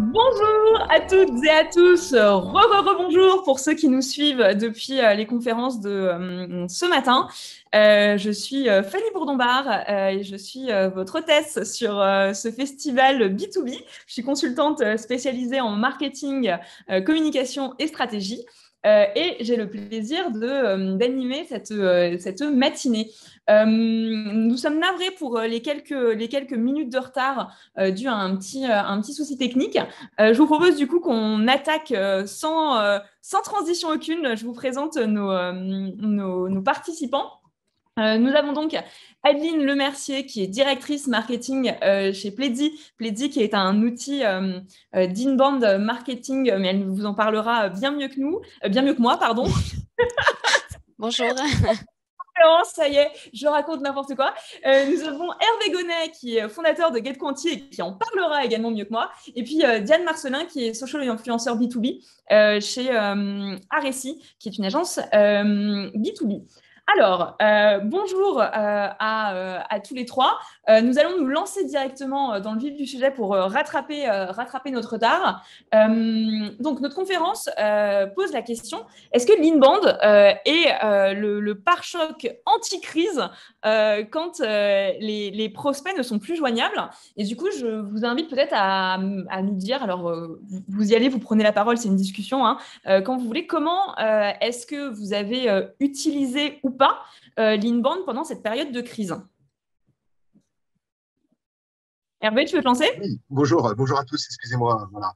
Bonjour à toutes et à tous, bonjour pour ceux qui nous suivent depuis les conférences de ce matin. Je suis Fanny Bourdon-Barre et je suis votre hôtesse sur ce festival B2B. Je suis consultante spécialisée en marketing, communication et stratégie. Et j'ai le plaisir d'animer cette matinée. Nous sommes navrés pour les quelques minutes de retard dû à un petit souci technique. Je vous propose du coup qu'on attaque sans transition aucune. Je vous présente nos participants. Nous avons donc Adeline Lemercier, qui est directrice marketing chez Pledzi. Pledzi, qui est un outil d'inbound marketing, mais elle vous en parlera bien mieux que nous, bien mieux que moi, pardon. Bonjour. Ça y est, je raconte n'importe quoi. Nous avons Hervé Gonnet, qui est fondateur de GetQuanti et qui en parlera également mieux que moi. Et puis Diane Marcelin, qui est social influenceur B2B chez Aressi, qui est une agence B2B. Alors, bonjour à tous les trois. Nous allons nous lancer directement dans le vif du sujet pour rattraper notre retard. Donc, notre conférence pose la question, est-ce que l'inbound est le pare-choc anti-crise quand les prospects ne sont plus joignables? Et du coup, je vous invite peut-être à nous dire, alors vous y allez, vous prenez la parole, c'est une discussion, hein, quand vous voulez, comment est-ce que vous avez utilisé ou pas l'inbound pendant cette période de crise? Hervé, tu veux te lancer? Oui, bonjour, bonjour à tous, excusez-moi. Voilà.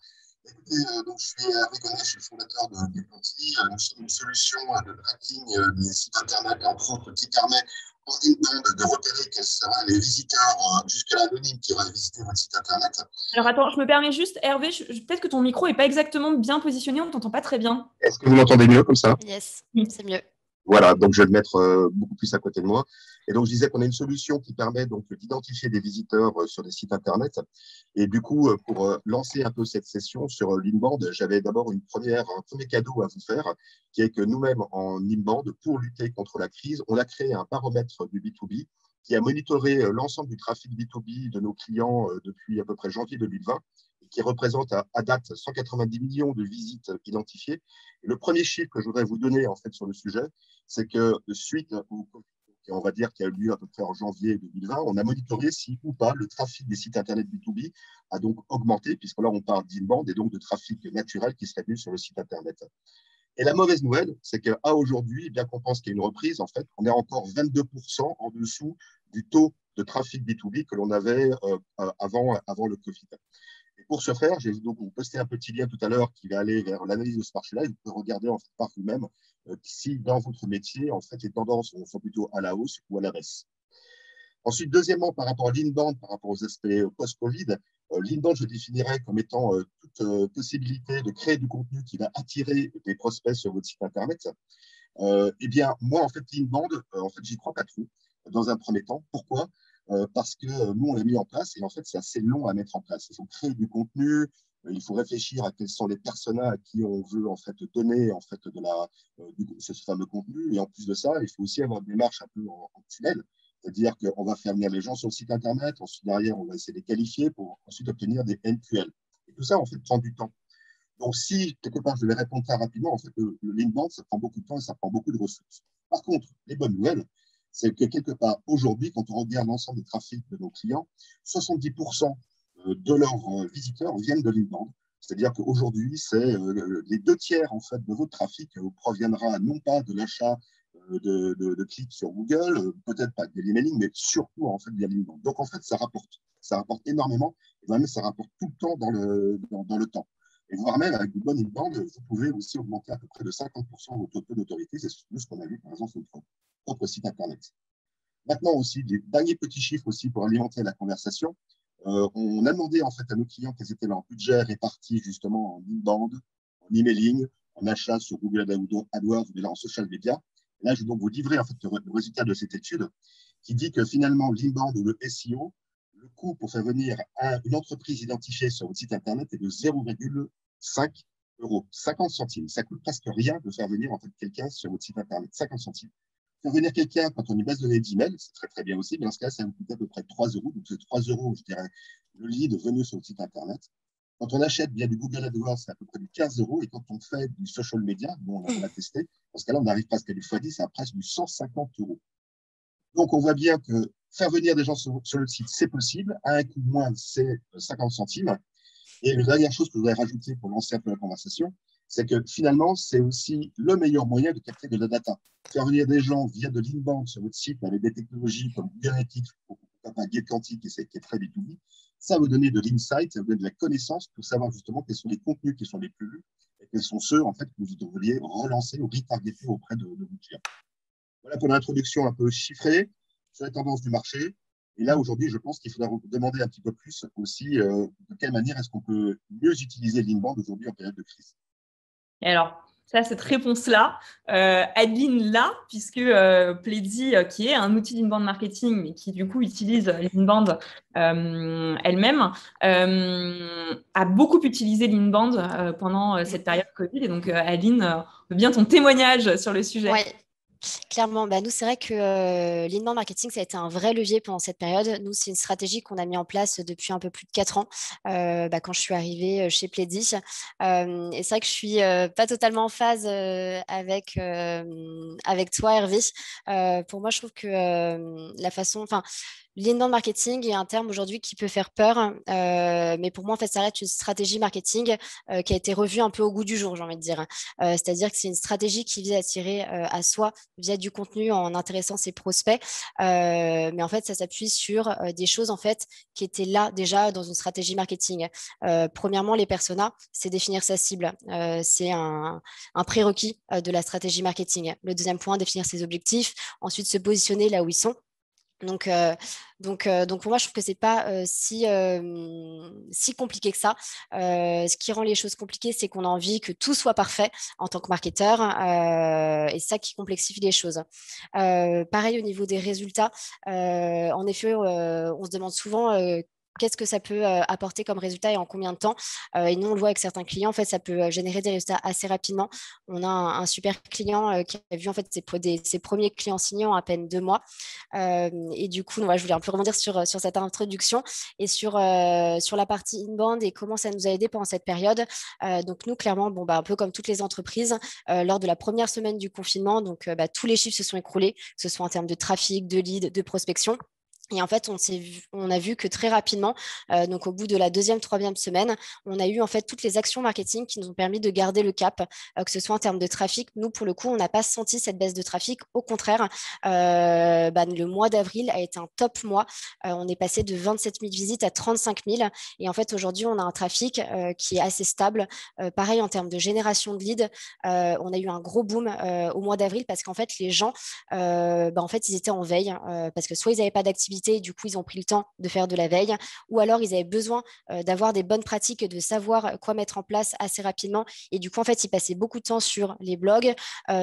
Écoutez, donc je suis Hervé Gonnet, je suis le fondateur de Getlonti. Nous sommes une solution de tracking des sites internet, entre autres, qui permet en inbound de repérer quels seraient les visiteurs jusque-là anonymes qui auraient visité votre site internet. Alors attends, je me permets juste, Hervé, peut-être que ton micro n'est pas exactement bien positionné, on ne t'entend pas très bien. Est-ce que vous m'entendez mieux comme ça? Yes, Oui. c'est mieux. Voilà, donc je vais le mettre beaucoup plus à côté de moi. Et donc je disais qu'on a une solution qui permet donc d'identifier des visiteurs sur des sites internet. Et du coup, pour lancer un peu cette session sur l'inbound, j'avais d'abord un premier cadeau à vous faire, qui est que nous-mêmes en inbound, pour lutter contre la crise, on a créé un baromètre du B2B qui a monitoré l'ensemble du trafic B2B de nos clients depuis à peu près janvier 2020, et qui représente à date 190 millions de visites identifiées. Et le premier chiffre que je voudrais vous donner en fait sur le sujet, c'est que suite au Covid, on va dire qu'il y a eu lieu à peu près en janvier 2020, on a monitoré si ou pas le trafic des sites internet B2B a donc augmenté, puisque là on parle d'inbound et donc de trafic naturel qui serait venu sur le site internet. Et la mauvaise nouvelle, c'est qu'à aujourd'hui, bien qu'on pense qu'il y a une reprise, en fait, on est encore 22% en dessous du taux de trafic B2B que l'on avait avant le Covid. Et pour ce faire, je vais donc vous poster un petit lien tout à l'heure qui va aller vers l'analyse de ce marché-là. Et vous pouvez regarder en fait, par vous-même si dans votre métier, en fait, les tendances sont plutôt à la hausse ou à la baisse. Ensuite, deuxièmement, par rapport à l'inbound, par rapport aux aspects post-Covid, l'inbound, je définirais comme étant toute possibilité de créer du contenu qui va attirer des prospects sur votre site Internet. Eh bien, moi, en fait, l'inbound, en fait, j'y crois pas trop dans un premier temps. Pourquoi? Parce que nous, on l'a mis en place et en fait, c'est assez long à mettre en place. Il faut créer du contenu, il faut réfléchir à quels sont les personas à qui on veut en fait donner en fait ce fameux contenu. Et en plus de ça, il faut aussi avoir une démarche un peu en tunnel. C'est-à-dire qu'on va faire venir les gens sur le site Internet, ensuite derrière, on va essayer de les qualifier pour ensuite obtenir des NQL. Et tout ça, en fait, prend du temps. Donc, si, quelque part, je vais répondre très rapidement, en fait, le l'inbound, ça prend beaucoup de temps et ça prend beaucoup de ressources. Par contre, les bonnes nouvelles, c'est que quelque part, aujourd'hui, quand on regarde l'ensemble des trafics de nos clients, 70% de leurs visiteurs viennent de l'inbound. C'est-à-dire qu'aujourd'hui, c'est les deux tiers en fait, de votre trafic proviendra non pas de l'achat de clics sur Google, peut-être pas de l'emailing, mais surtout en fait via l'inbound. Donc en fait, ça rapporte énormément, et même ça rapporte tout le temps dans le temps. Et voire même avec une bonne inbound, vous pouvez aussi augmenter à peu près de 50% votre taux d'autorité. C'est ce qu'on a vu par exemple sur notre propre site Internet. Maintenant aussi, des derniers petits chiffres aussi pour alimenter la conversation. On a demandé en fait à nos clients quels étaient leurs budgets répartis justement en inbound, en emailing, en achat sur Google AdWords, mais là en social media. Et là, je vais donc vous livrer en fait le résultat de cette étude qui dit que finalement l'inbound ou le SEO, le coût pour faire venir une entreprise identifiée sur votre site internet est de 0,5 euros, 50 centimes. Ça coûte presque rien de faire venir en fait quelqu'un sur votre site internet, 50 centimes. Faire venir quelqu'un quand on est base de données d'email, c'est très très bien aussi, mais dans ce cas, ça va vous coûter à peu près 3 euros. Donc c'est 3 euros, je dirais, le lead venu sur le site internet. Quand on achète via du Google AdWords, c'est à peu près du 15 euros. Et quand on fait du social media, bon, on a testé, dans ce cas-là, on arrive presque à du x10, c'est à presque du 150 euros. Donc, on voit bien que faire venir des gens sur le site, c'est possible. À un coût moins, c'est 50 centimes. Et la dernière chose que je voudrais rajouter pour lancer un peu la conversation, c'est que finalement, c'est aussi le meilleur moyen de capter de la data. Faire venir des gens via de l'inbound sur votre site avec des technologies comme Google Analytics ou GetQuantic, qui est très B2B, ça va vous donner de l'insight, ça va vous donner de la connaissance pour savoir justement quels sont les contenus qui sont les plus lus et quels sont ceux en fait, que vous devriez relancer ou retargeter auprès de vos clients. Voilà pour l'introduction un peu chiffrée sur les tendances du marché. Et là, aujourd'hui, je pense qu'il faudra vous demander un petit peu plus aussi de quelle manière est-ce qu'on peut mieux utiliser l'inbound aujourd'hui en période de crise. Et alors, ça, cette réponse-là, Adeline l'a, puisque Pledzi, qui est un outil d'inbound marketing, mais qui du coup utilise l'inbound elle-même, a beaucoup utilisé l'inbound pendant cette période Covid. Et donc, Adeline, veut bien ton témoignage sur le sujet. Oui, clairement. Nous, c'est vrai que l'inbound marketing, ça a été un vrai levier pendant cette période. Nous, c'est une stratégie qu'on a mis en place depuis un peu plus de 4 ans, quand je suis arrivée chez Pledzi. Et c'est vrai que je suis pas totalement en phase avec toi, Hervé. Pour moi, je trouve que la façon... Enfin, l'inbound marketing est un terme aujourd'hui qui peut faire peur, mais pour moi, en fait, ça reste une stratégie marketing qui a été revue un peu au goût du jour, j'ai envie de dire. C'est-à-dire que c'est une stratégie qui vise à attirer à soi via du contenu en intéressant ses prospects, mais en fait, ça s'appuie sur des choses en fait qui étaient là déjà dans une stratégie marketing. Premièrement, les personas, c'est définir sa cible. C'est un prérequis de la stratégie marketing. Le deuxième point, définir ses objectifs. Ensuite, se positionner là où ils sont. Donc pour moi, je trouve que c'est pas si compliqué que ça. Ce qui rend les choses compliquées, c'est qu'on a envie que tout soit parfait en tant que marketeur, et c'est ça qui complexifie les choses. Pareil au niveau des résultats. En effet, on se demande souvent qu'est-ce que ça peut apporter comme résultat et en combien de temps. Et nous, on le voit avec certains clients, en fait, ça peut générer des résultats assez rapidement. On a un super client qui a vu en fait ses premiers clients signés en à peine 2 mois. Et du coup, je voulais un peu rebondir sur cette introduction et sur la partie inbound et comment ça nous a aidé pendant cette période. Donc nous, clairement, un peu comme toutes les entreprises, lors de la première semaine du confinement, tous les chiffres se sont écroulés, que ce soit en termes de trafic, de leads, de prospection. Et en fait, on a vu que très rapidement, donc au bout de la deuxième, troisième semaine, on a eu en fait toutes les actions marketing qui nous ont permis de garder le cap, que ce soit en termes de trafic. Nous, pour le coup, on n'a pas senti cette baisse de trafic. Au contraire, le mois d'avril a été un top mois. On est passé de 27 000 visites à 35 000. Et en fait, aujourd'hui, on a un trafic qui est assez stable. Pareil, en termes de génération de leads, on a eu un gros boom au mois d'avril parce qu'en fait, les gens, en fait, ils étaient en veille parce que soit ils n'avaient pas d'activité, du coup, ils ont pris le temps de faire de la veille, ou alors ils avaient besoin d'avoir des bonnes pratiques, de savoir quoi mettre en place assez rapidement. Et du coup, en fait, ils passaient beaucoup de temps sur les blogs,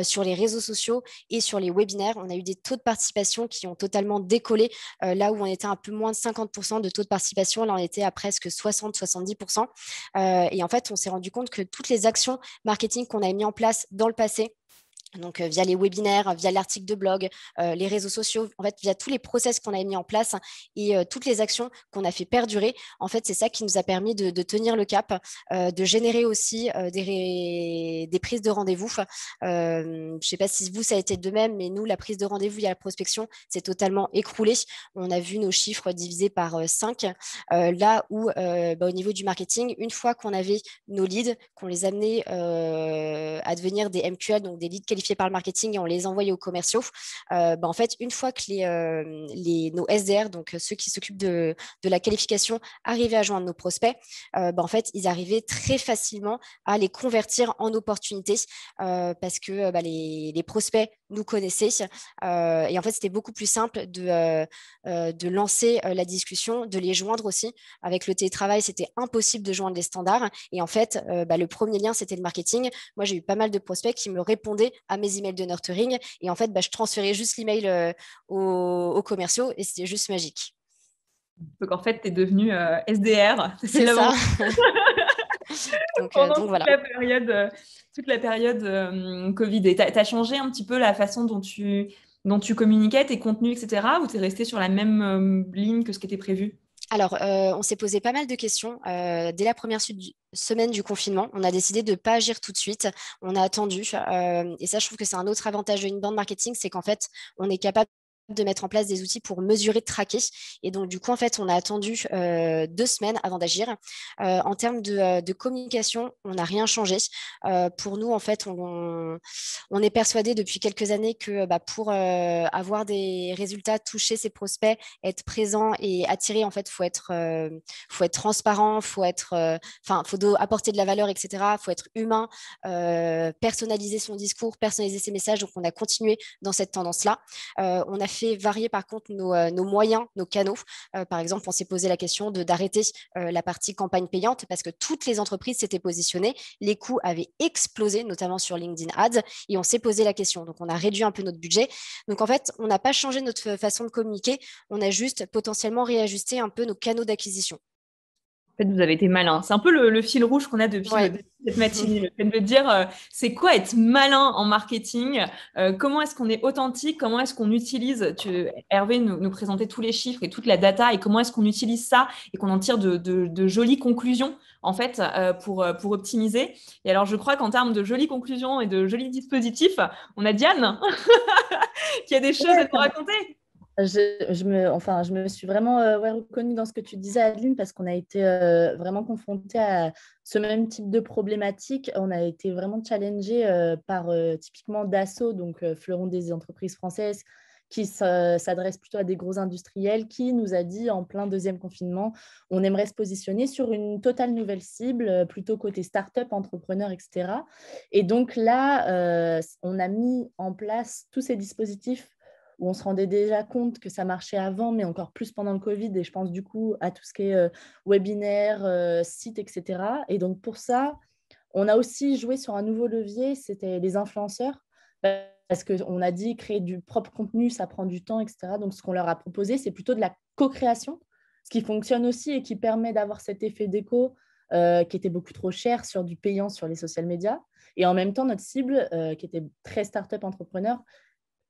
sur les réseaux sociaux et sur les webinaires. On a eu des taux de participation qui ont totalement décollé. Là où on était un peu moins de 50% de taux de participation, là, on était à presque 60-70%. Et en fait, on s'est rendu compte que toutes les actions marketing qu'on a mis en place dans le passé, donc via les webinaires, via l'article de blog, les réseaux sociaux, en fait, via tous les process qu'on a mis en place et toutes les actions qu'on a fait perdurer, en fait, c'est ça qui nous a permis de tenir le cap, de générer aussi des prises de rendez-vous. Je ne sais pas si vous, ça a été de même, mais nous, la prise de rendez-vous via la prospection, c'est totalement écroulé. On a vu nos chiffres divisés par 5, là où, au niveau du marketing, une fois qu'on avait nos leads, qu'on les amenait à devenir des MQL, donc des leads qualifiés par le marketing et on les envoyait aux commerciaux. En fait, une fois que nos SDR, donc ceux qui s'occupent de la qualification, arrivaient à joindre nos prospects, en fait, ils arrivaient très facilement à les convertir en opportunités parce que les prospects nous connaissaient. Et en fait, c'était beaucoup plus simple de lancer la discussion, de les joindre aussi. Avec le télétravail, c'était impossible de joindre les standards. Et en fait, le premier lien, c'était le marketing. Moi, j'ai eu pas mal de prospects qui me répondaient à mes emails de nurturing. Et en fait, je transférais juste l'email aux commerciaux et c'était juste magique. Donc, en fait, tu es devenu SDR. C'est ça. Pendant voilà. toute la période Covid. Et tu as changé un petit peu la façon dont tu communiquais, tes contenus, etc. Ou tu es resté sur la même ligne que ce qui était prévu? Alors, on s'est posé pas mal de questions. Dès la première semaine du confinement, on a décidé de ne pas agir tout de suite. On a attendu. Et ça, je trouve que c'est un autre avantage de inbound marketing, c'est qu'en fait, on est capable de mettre en place des outils pour mesurer, traquer. Et donc, du coup, en fait, on a attendu 2 semaines avant d'agir. En termes de communication, on n'a rien changé. Pour nous, en fait, on est persuadé depuis quelques années que pour avoir des résultats, toucher ses prospects, être présent et attirer, en fait, faut être transparent, faut apporter de la valeur, etc. Faut être humain, personnaliser son discours, personnaliser ses messages. Donc, on a continué dans cette tendance-là. On a fait varier, par contre, nos moyens, nos canaux. Par exemple, on s'est posé la question d'arrêter la partie campagne payante parce que toutes les entreprises s'étaient positionnées. Les coûts avaient explosé, notamment sur LinkedIn Ads, et on s'est posé la question. Donc, on a réduit un peu notre budget. Donc, en fait, on n'a pas changé notre façon de communiquer. On a juste potentiellement réajusté un peu nos canaux d'acquisition. En fait, vous avez été malin. C'est un peu le fil rouge qu'on a depuis le Ouais. début de cette matinée. Le fait de dire, c'est quoi être malin en marketing? Comment est-ce qu'on est authentique? Comment est-ce qu'on utilise, Hervé nous présentait tous les chiffres et toute la data, et comment est-ce qu'on utilise ça et qu'on en tire de jolies conclusions, en fait, pour optimiser. Et alors, je crois qu'en termes de jolies conclusions et de jolis dispositifs, on a Diane qui a des choses à nous raconter. Je me suis vraiment reconnue dans ce que tu disais, Adeline, parce qu'on a été vraiment confrontés à ce même type de problématique. On a été vraiment challengés par typiquement Dassault, donc fleuron des entreprises françaises, qui s'adresse plutôt à des gros industriels, qui nous a dit en plein deuxième confinement, on aimerait se positionner sur une totale nouvelle cible, plutôt côté start-up, entrepreneurs, etc. Et donc là, on a mis en place tous ces dispositifs où on se rendait déjà compte que ça marchait avant, mais encore plus pendant le Covid. Et je pense du coup à tout ce qui est webinaire, site, etc. Et donc pour ça, on a aussi joué sur un nouveau levier, c'était les influenceurs. Parce qu'on a dit créer du propre contenu, ça prend du temps, etc. Donc ce qu'on leur a proposé, c'est plutôt de la co-création, ce qui fonctionne aussi et qui permet d'avoir cet effet d'écho qui était beaucoup trop cher sur du payant sur les social media. Et en même temps, notre cible, qui était très start-up entrepreneur,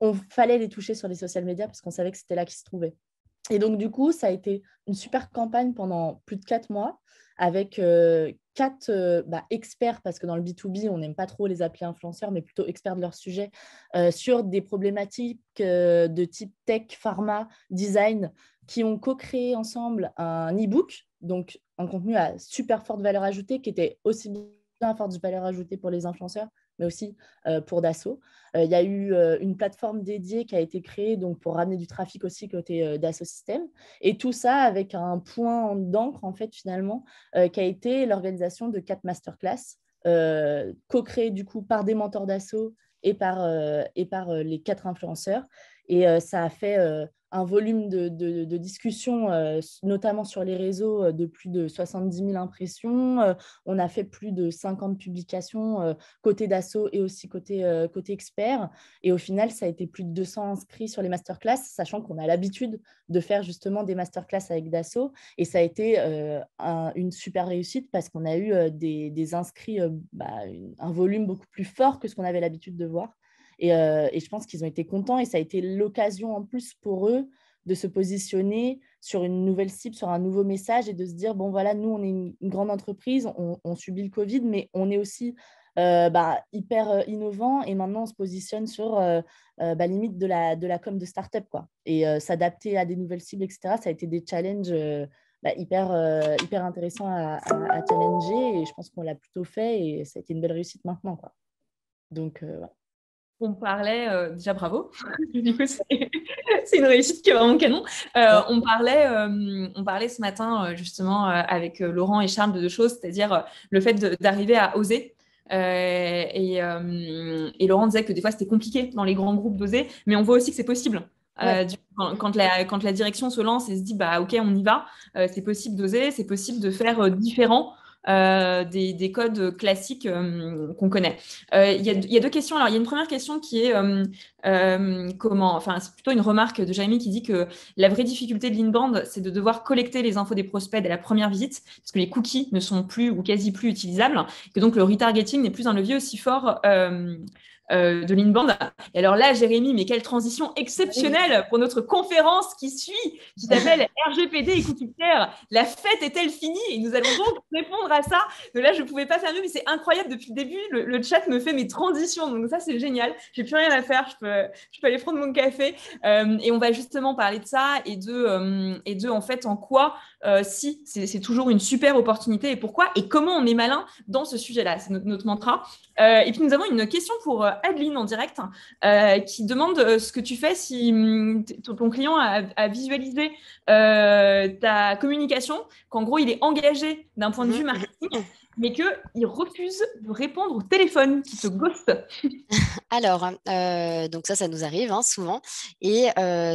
on fallait les toucher sur les social media parce qu'on savait que c'était là qu'ils se trouvaient. Et donc, du coup, ça a été une super campagne pendant plus de 4 mois avec 4 experts, parce que dans le B2B, on n'aime pas trop les appeler influenceurs, mais plutôt experts de leur sujet, sur des problématiques de type tech, pharma, design, qui ont co-créé ensemble un e-book, donc un contenu à super forte valeur ajoutée, qui était aussi bien forte valeur ajoutée pour les influenceurs, mais aussi pour Dassault. Il y a eu une plateforme dédiée qui a été créée donc, pour ramener du trafic aussi côté Dassault Systèmes. Et tout ça avec un point d'encre, en fait, finalement, qui a été l'organisation de 4 masterclass co-créées du coup par des mentors Dassault et par les 4 influenceurs. Et ça a fait un volume de discussions, notamment sur les réseaux, de plus de 70 000 impressions. On a fait plus de 50 publications côté Dassault et aussi côté expert. Et au final, ça a été plus de 200 inscrits sur les masterclass, sachant qu'on a l'habitude de faire justement des masterclass avec Dassault. Et ça a été une super réussite parce qu'on a eu des inscrits, un volume beaucoup plus fort que ce qu'on avait l'habitude de voir. Et je pense qu'ils ont été contents et ça a été l'occasion en plus pour eux de se positionner sur une nouvelle cible, sur un nouveau message et de se dire, bon voilà, nous on est une grande entreprise, on subit le Covid, mais on est aussi hyper innovant et maintenant on se positionne sur limite de la com de start-up, quoi. Et s'adapter à des nouvelles cibles, etc. Ça a été des challenges hyper intéressants à challenger et je pense qu'on l'a plutôt fait et ça a été une belle réussite maintenant, quoi. Donc, voilà. On parlait, déjà bravo, du coup c'est une réussite qui est vraiment canon. On parlait ce matin justement avec Laurent et Charles de 2 choses, c'est-à-dire le fait d'arriver à oser. Et Laurent disait que des fois c'était compliqué dans les grands groupes d'oser, mais on voit aussi que c'est possible. Ouais. Quand la direction se lance et se dit bah ok on y va, c'est possible d'oser, c'est possible de faire différent. Des codes classiques qu'on connaît. Il y a 2 questions. Alors, il y a une première question qui est c'est plutôt une remarque de Jamie qui dit que la vraie difficulté de l'inbound, c'est de devoir collecter les infos des prospects dès la première visite, parce que les cookies ne sont plus ou quasi plus utilisables, que donc le retargeting n'est plus un levier aussi fort de l'Inbound. Et alors là, Jérémy, mais quelle transition exceptionnelle pour notre conférence qui suit, qui s'appelle RGPD et cookies clairs. La fête est-elle finie? Et nous allons donc répondre à ça. Donc là, je ne pouvais pas faire mieux, mais c'est incroyable. Depuis le début, le chat me fait mes transitions. Donc ça, c'est génial. J'ai plus rien à faire. Je peux aller prendre mon café. Et on va justement parler de ça et de en fait, en quoi, si, c'est toujours une super opportunité et pourquoi et comment on est malin dans ce sujet-là. C'est notre mantra. Et puis, nous avons une question pour Adeline en direct qui demande ce que tu fais si ton client a visualisé ta communication, qu'en gros, il est engagé d'un point de vue marketing, mais qu'il refuse de répondre au téléphone, qu'il te ghoste. Alors, donc ça nous arrive souvent. Et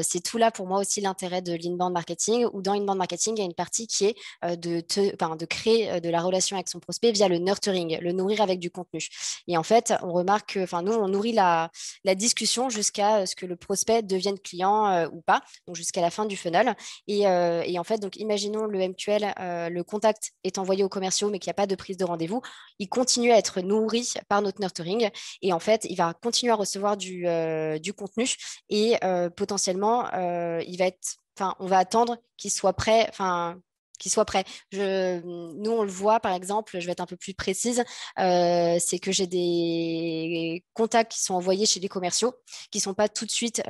c'est tout là pour moi aussi l'intérêt de l'inbound marketing, où dans l'inbound marketing, il y a une partie qui est de créer de la relation avec son prospect via le nurturing, le nourrir avec du contenu. Et en fait, on remarque que nous, on nourrit la discussion jusqu'à ce que le prospect devienne client ou pas, donc jusqu'à la fin du funnel. Et en fait, donc, imaginons le MQL, le contact est envoyé aux commerciaux, mais qu'il n'y a pas de prise de rendez-vous. Il continue à être nourri par notre nurturing. Et en fait, il va continuer à recevoir du contenu et potentiellement, on va attendre qu'il soit prêt. Nous, on le voit, par exemple, je vais être un peu plus précise, c'est que j'ai des contacts qui sont envoyés chez les commerciaux qui ne sont pas tout de suite...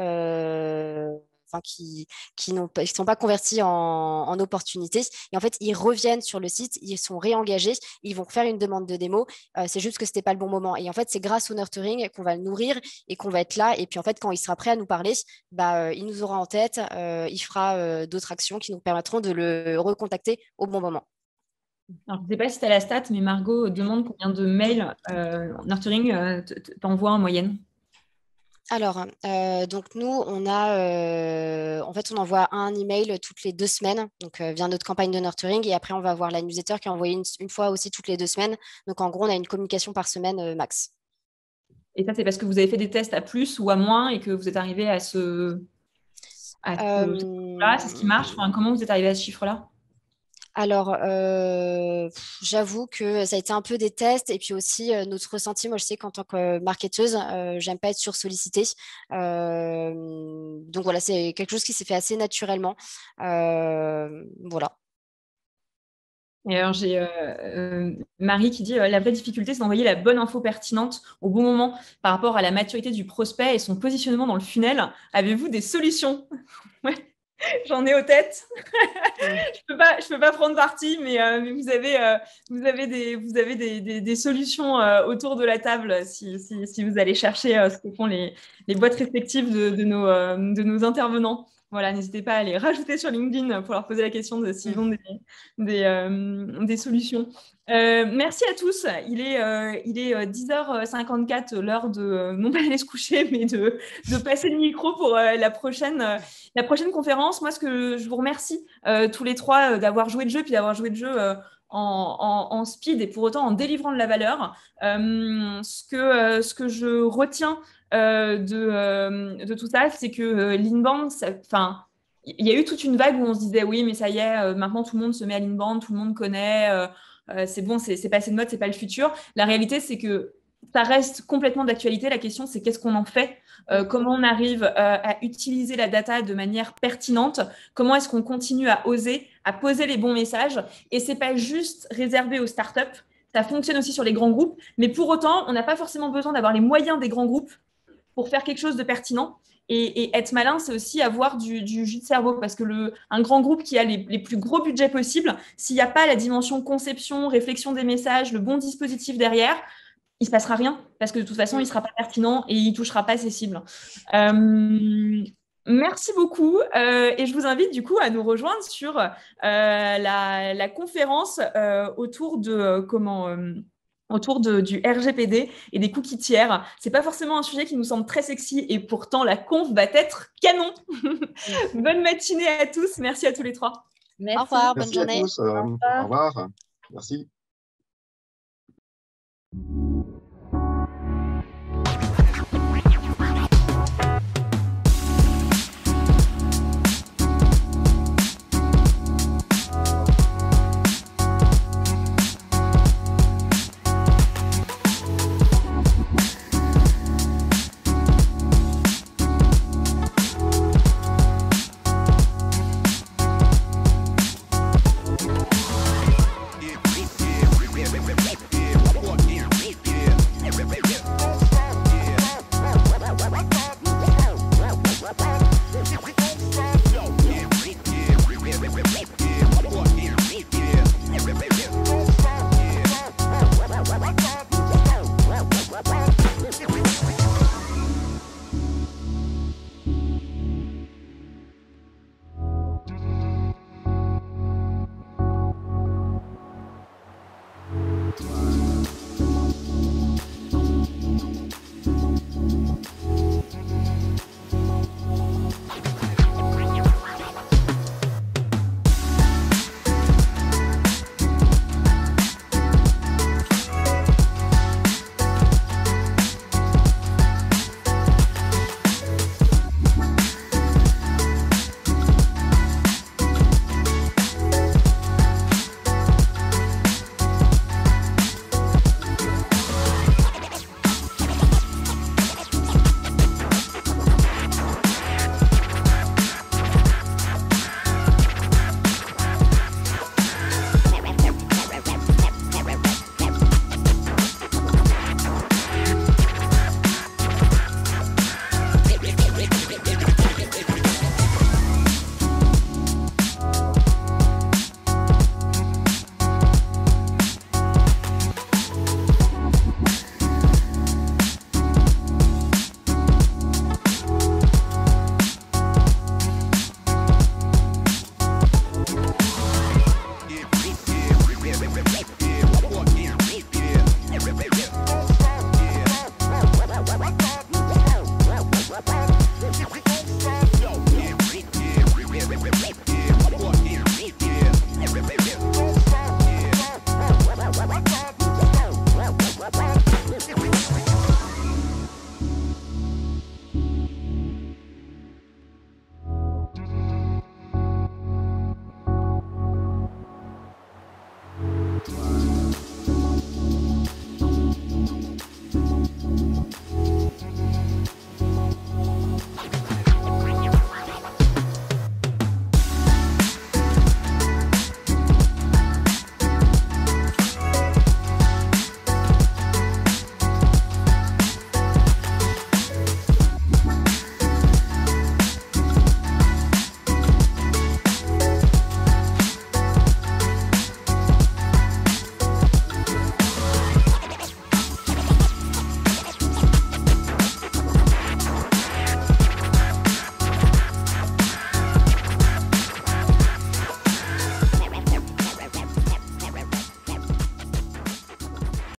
qui ne sont pas convertis en opportunités. Et en fait, ils reviennent sur le site, ils sont réengagés, ils vont faire une demande de démo. C'est juste que ce n'était pas le bon moment. Et en fait, c'est grâce au nurturing qu'on va le nourrir et qu'on va être là. Et puis, en fait, quand il sera prêt à nous parler, il nous aura en tête, il fera d'autres actions qui nous permettront de le recontacter au bon moment. Alors, je ne sais pas si tu as la stat, mais Margot demande combien de mails nurturing t'envoie en moyenne. Alors, donc nous, on envoie un email toutes les 2 semaines, donc via notre campagne de nurturing, et après on va avoir la newsletter qui est envoyée une fois aussi toutes les 2 semaines. Donc en gros, on a une communication par semaine max. Et ça, c'est parce que vous avez fait des tests à plus ou à moins et que vous êtes arrivé à ce chiffre-là, c'est ce qui marche. Enfin, comment vous êtes arrivé à ce chiffre-là? Alors, j'avoue que ça a été un peu des tests et puis aussi notre ressenti. Moi, je sais qu'en tant que marketeuse, j'aime pas être sursollicitée. Donc voilà, c'est quelque chose qui s'est fait assez naturellement. Voilà. Et alors, j'ai Marie qui dit la vraie difficulté, c'est d'envoyer la bonne info pertinente au bon moment par rapport à la maturité du prospect et son positionnement dans le funnel. Avez-vous des solutions? Ouais. J'en ai aux têtes. Je peux pas prendre parti, mais vous avez des solutions autour de la table si vous allez chercher ce que font les boîtes respectives de nos intervenants. Voilà, n'hésitez pas à les rajouter sur LinkedIn pour leur poser la question de s'ils ont des solutions. Merci à tous. Il est 10h54, l'heure de non pas aller se coucher, mais de passer le micro pour la prochaine conférence. Moi, ce que je vous remercie tous les trois d'avoir joué le jeu, puis d'avoir joué le jeu en speed et pour autant en délivrant de la valeur. Ce que je retiens de tout ça, c'est que l'inbound, il y a eu toute une vague où on se disait oui, mais ça y est, maintenant tout le monde se met à l'inbound, tout le monde connaît, c'est bon, c'est passé de mode, c'est pas le futur. La réalité, c'est que ça reste complètement d'actualité. La question, c'est qu'est-ce qu'on en fait, comment on arrive à utiliser la data de manière pertinente, comment est-ce qu'on continue à oser, à poser les bons messages. Et c'est pas juste réservé aux startups, ça fonctionne aussi sur les grands groupes, mais pour autant, on n'a pas forcément besoin d'avoir les moyens des grands groupes pour faire quelque chose de pertinent. Et être malin, c'est aussi avoir du jus de cerveau, parce que un grand groupe qui a les plus gros budgets possibles, s'il n'y a pas la dimension conception, réflexion des messages, le bon dispositif derrière, il ne se passera rien, parce que de toute façon, il ne sera pas pertinent et il ne touchera pas ses cibles. Merci beaucoup et je vous invite du coup à nous rejoindre sur la conférence autour du RGPD et des cookies tiers. C'est pas forcément un sujet qui nous semble très sexy et pourtant la conf va être canon. Bonne matinée à tous. Merci à tous les trois. Merci. Au revoir, bonne journée. Merci à tous. Au revoir. Merci.